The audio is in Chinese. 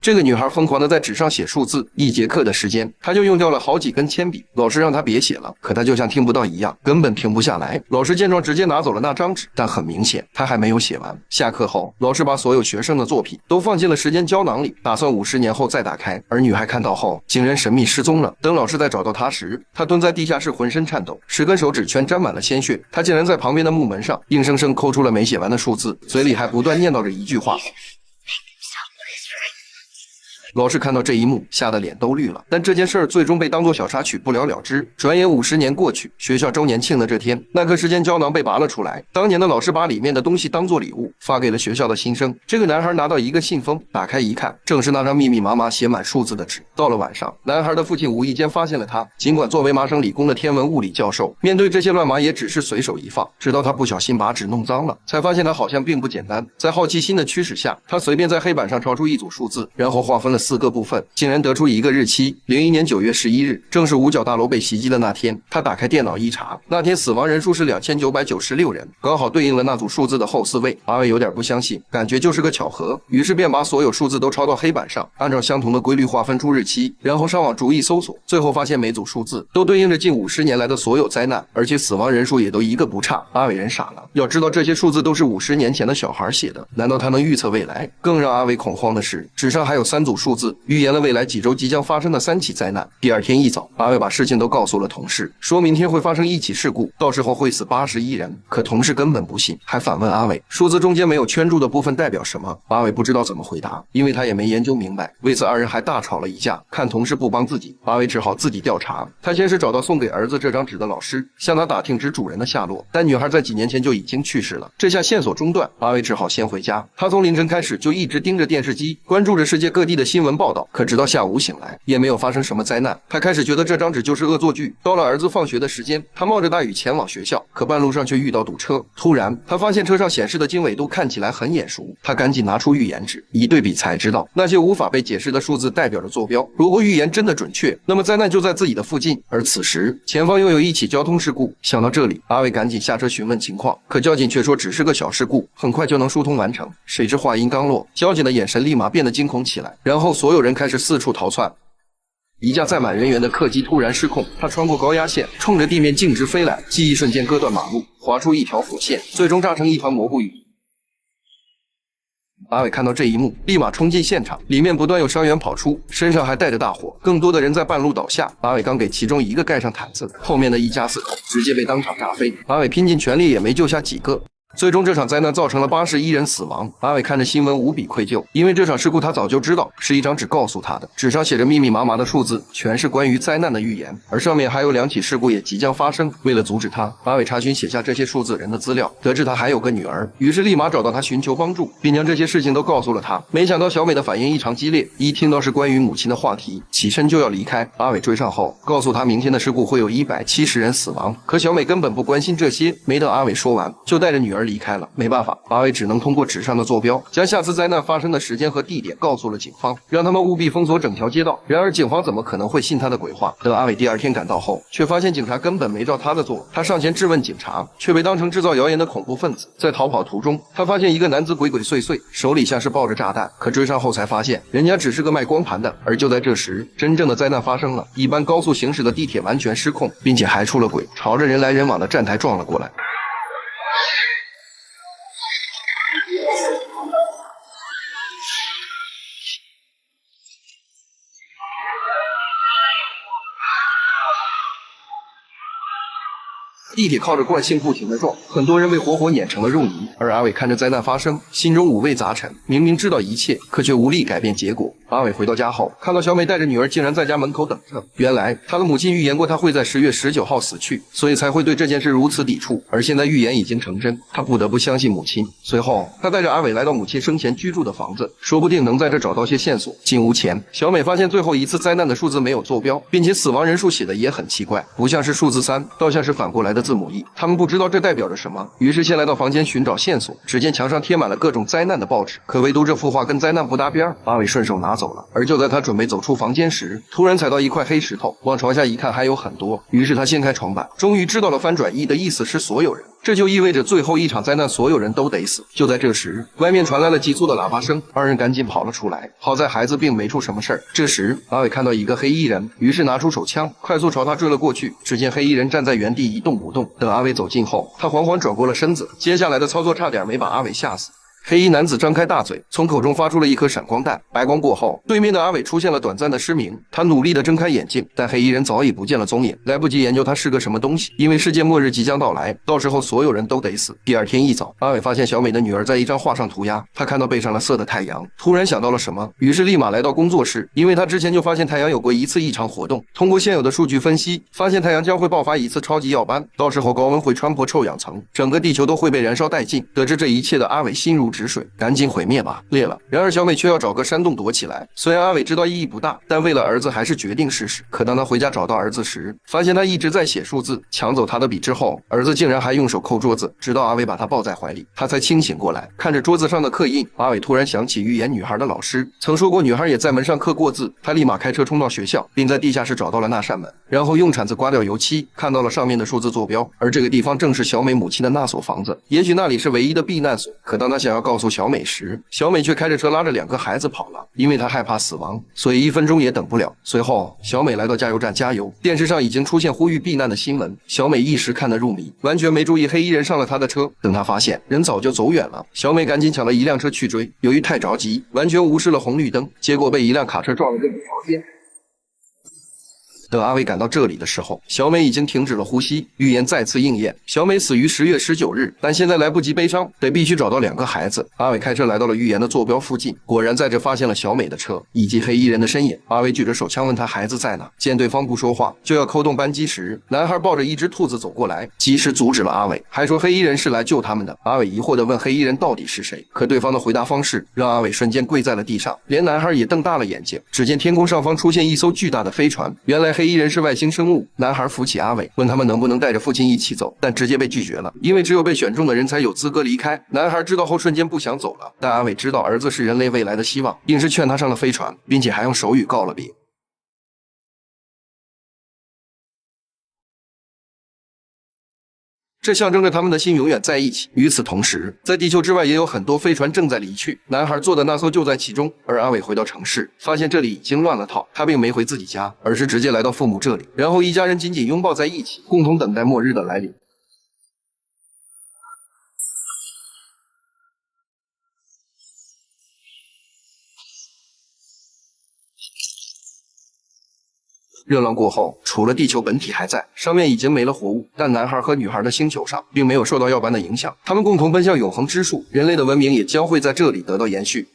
这个女孩疯狂地在纸上写数字，一节课的时间，她就用掉了好几根铅笔。老师让她别写了，可她就像听不到一样，根本停不下来。老师见状，直接拿走了那张纸，但很明显，她还没有写完。下课后，老师把所有学生的作品都放进了时间胶囊里，打算50年后再打开。而女孩看到后，竟然神秘失踪了。等老师再找到她时，她蹲在地下室，浑身颤抖，10根手指全沾满了鲜血。她竟然在旁边的木门上硬生生抠出了没写完的数字，嘴里还不断念叨着一句话。老师看到这一幕，吓得脸都绿了。但这件事儿最终被当作小插曲不了了之。转眼50年过去，学校周年庆的这天，那颗时间胶囊被拔了出来。当年的老师把里面的东西当作礼物发给了学校的新生。这个男孩拿到一个信封，打开一看，正是那张密密麻麻写满数字的纸。到了晚上，男孩的父亲无意间发现了他。尽管作为麻省理工的天文物理教授，面对这些乱码也只是随手一放，直到他不小心把纸弄脏了，才发现他好像并不简单。在好奇心的驱使下，他随便在黑板上抄出一组数字，然后划分了4个部分，竟然得出一个日期：01年9月11日，正是五角大楼被袭击的那天。他打开电脑一查，那天死亡人数是2996人，刚好对应了那组数字的后4位。阿伟有点不相信，感觉就是个巧合，于是便把所有数字都抄到黑板上，按照相同的规律划分出日期，然后上网逐一搜索，最后发现每组数字都对应着近50年来的所有灾难，而且死亡人数也都一个不差。阿伟人傻了，要知道这些数字都是50年前的小孩写的，难道他能预测未来？更让阿伟恐慌的是，纸上还有3组数字，预言了未来几周即将发生的3起灾难。第二天一早，阿伟把事情都告诉了同事，说明天会发生1起事故，到时候会死81人。可同事根本不信，还反问阿伟，数字中间没有圈住的部分代表什么？阿伟不知道怎么回答，因为他也没研究明白。为此2人还大吵了一架。看同事不帮自己，阿伟只好自己调查。他先是找到送给儿子这张纸的老师，向他打听纸主人的下落，但女孩在几年前就已经去世了。这下线索中断，阿伟只好先回家。他从凌晨开始就一直盯着电视机，关注着世界各地的新闻报道，可直到下午醒来也没有发生什么灾难。他开始觉得这张纸就是恶作剧。到了儿子放学的时间，他冒着大雨前往学校，可半路上却遇到堵车。突然他发现车上显示的经纬度看起来很眼熟，他赶紧拿出预言纸一对比，才知道那些无法被解释的数字代表着坐标。如果预言真的准确，那么灾难就在自己的附近。而此时前方又有1起交通事故。想到这里，阿伟赶紧下车询问情况，可交警却说只是个小事故，很快就能疏通完成。谁知话音刚落，交警的眼神立马变得惊恐起来，然后所有人开始四处逃窜。一架载满人员的客机突然失控，它穿过高压线，冲着地面径直飞来，机翼瞬间割断马路，划出一条辅线，最终炸成一团蘑菇雨。阿伟看到这一幕，立马冲进现场，里面不断有伤员跑出，身上还带着大火，更多的人在半路倒下。阿伟刚给其中一个盖上毯子，后面的一家4口直接被当场炸飞。阿伟拼尽全力也没救下几个。最终这场灾难造成了81人死亡。阿伟看着新闻无比愧疚，因为这场事故他早就知道，是一张纸告诉他的，纸上写着密密麻麻的数字，全是关于灾难的预言，而上面还有2起事故也即将发生。为了阻止他，阿伟查询写下这些数字人的资料，得知他还有个女儿，于是立马找到他寻求帮助，并将这些事情都告诉了他。没想到小美的反应异常激烈，一听到是关于母亲的话题，起身就要离开。阿伟追上后告诉他，明天的事故会有170人死亡，可小美根本不关心这些。没等阿伟说完，就带着女儿离开了。没办法，阿伟只能通过纸上的坐标，将下次灾难发生的时间和地点告诉了警方，让他们务必封锁整条街道。然而警方怎么可能会信他的鬼话？等阿伟第2天赶到后，却发现警察根本没照他的做。他上前质问警察，却被当成制造谣言的恐怖分子。在逃跑途中，他发现一个男子鬼鬼祟祟，手里像是抱着炸弹，可追上后才发现人家只是个卖光盘的。而就在这时，真正的灾难发生了，一班高速行驶的地铁完全失控，并且还出了轨，朝着人来人往的站台撞了过来。地铁靠着惯性不停地撞，很多人被活活碾成了肉泥。而阿伟看着灾难发生，心中五味杂陈，明明知道一切，可却无力改变结果。阿伟回到家后，看到小美带着女儿竟然在家门口等着。原来他的母亲预言过他会在10月19号死去，所以才会对这件事如此抵触。而现在预言已经成真，他不得不相信母亲。随后他带着阿伟来到母亲生前居住的房子，说不定能在这找到些线索。进屋前，小美发现最后一次灾难的数字没有坐标，并且死亡人数写的也很奇怪，不像是数字3，倒像是反过来的字母 E。他们不知道这代表着什么，于是先来到房间寻找线索。只见墙上贴满了各种灾难的报纸，可唯独这幅画跟灾难不搭边。阿伟顺手拿走走了。而就在他准备走出房间时，突然踩到一块黑石头，往床下一看还有很多，于是他掀开床板，终于知道了翻转翼的意思是所有人。这就意味着最后一场灾难，所有人都得死。就在这时，外面传来了急促的喇叭声，二人赶紧跑了出来。好在孩子并没出什么事儿。这时，阿伟看到一个黑衣人，于是拿出手枪，快速朝他追了过去。只见黑衣人站在原地一动不动。等阿伟走近后，他缓缓转过了身子。接下来的操作差点没把阿伟吓死。黑衣男子张开大嘴，从口中发出了一颗闪光弹。白光过后，对面的阿伟出现了短暂的失明。他努力地睁开眼睛，但黑衣人早已不见了踪影，来不及研究他是个什么东西，因为世界末日即将到来，到时候所有人都得死。第二天一早，阿伟发现小美的女儿在一张画上涂鸦，他看到背上了色的太阳，突然想到了什么，于是立马来到工作室，因为他之前就发现太阳有过一次异常活动。通过现有的数据分析，发现太阳将会爆发一次超级耀斑，到时候高温会穿破臭氧层，整个地球都会被燃烧殆尽。得知这一切的阿伟心如止水，赶紧毁灭吧，裂了。然而小美却要找个山洞躲起来。虽然阿伟知道意义不大，但为了儿子还是决定试试。可当他回家找到儿子时，发现他一直在写数字。抢走他的笔之后，儿子竟然还用手抠桌子，直到阿伟把他抱在怀里，他才清醒过来。看着桌子上的刻印，阿伟突然想起预言女孩的老师曾说过女孩也在门上刻过字。他立马开车冲到学校，并在地下室找到了那扇门，然后用铲子刮掉油漆，看到了上面的数字坐标。而这个地方正是小美母亲的那所房子，也许那里是唯一的避难所。可当他想要告诉小美时，小美却开着车拉着2个孩子跑了，因为她害怕死亡，所以1分钟也等不了。随后，小美来到加油站加油，电视上已经出现呼吁避难的新闻。小美一时看得入迷，完全没注意黑衣人上了她的车。等她发现人早就走远了，小美赶紧抢了一辆车去追。由于太着急，完全无视了红绿灯，结果被一辆卡车撞了个底朝天。等阿伟赶到这里的时候，小美已经停止了呼吸，预言再次应验，小美死于10月19日。但现在来不及悲伤，必须找到2个孩子。阿伟开车来到了预言的坐标附近，果然在这发现了小美的车以及黑衣人的身影。阿伟举着手枪问他孩子在哪，见对方不说话，就要扣动扳机时，男孩抱着一只兔子走过来，及时阻止了阿伟，还说黑衣人是来救他们的。阿伟疑惑地问黑衣人到底是谁，可对方的回答方式让阿伟瞬间跪在了地上，连男孩也瞪大了眼睛。只见天空上方出现一艘巨大的飞船，原来黑衣人是外星生物。男孩扶起阿伟，问他们能不能带着父亲一起走，但直接被拒绝了，因为只有被选中的人才有资格离开。男孩知道后瞬间不想走了，但阿伟知道儿子是人类未来的希望，硬是劝他上了飞船，并且还用手语告了别。这象征着他们的心永远在一起。与此同时，在地球之外也有很多飞船正在离去，男孩坐的那艘就在其中。而阿伟回到城市，发现这里已经乱了套，他并没回自己家，而是直接来到父母这里，然后一家人紧紧拥抱在一起，共同等待末日的来临。热浪过后，除了地球本体还在，上面已经没了活物，但男孩和女孩的星球上并没有受到耀斑的影响，他们共同奔向永恒之树，人类的文明也将会在这里得到延续。